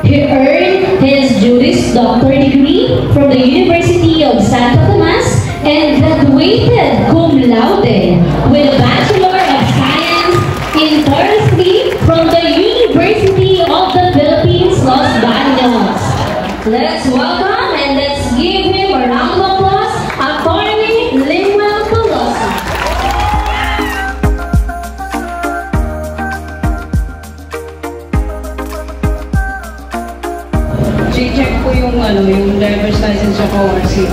He earned his Juris Doctor degree from the University of Santo Tomas and graduated cum laude with a Bachelor of Science in Forestry from the University of the Philippines, Los Baños. Let's welcome and let's give him a round of applause, Attorney Limuel Tolosa. Check po yung driver's license sa ORC.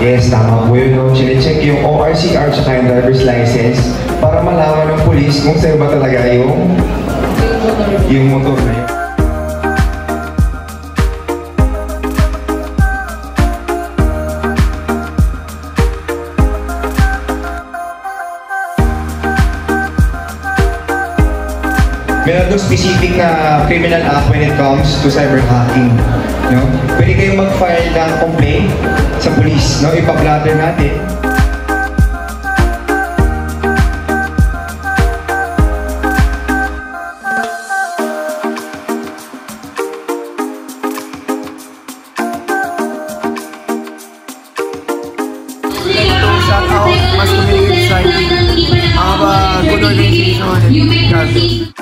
Yes, tama po yun. No? Chine-check yung ORCR at yung driver's license para malaman ng pulis kung sa'yo ba talaga yung motor na yun. Meron doon specific na criminal act when it comes to cyber hacking. No? Pwede kayong mag-file ng complaint sa police. No? Ipa-blatter natin. Shout out, Mass Community Society. Our good organization.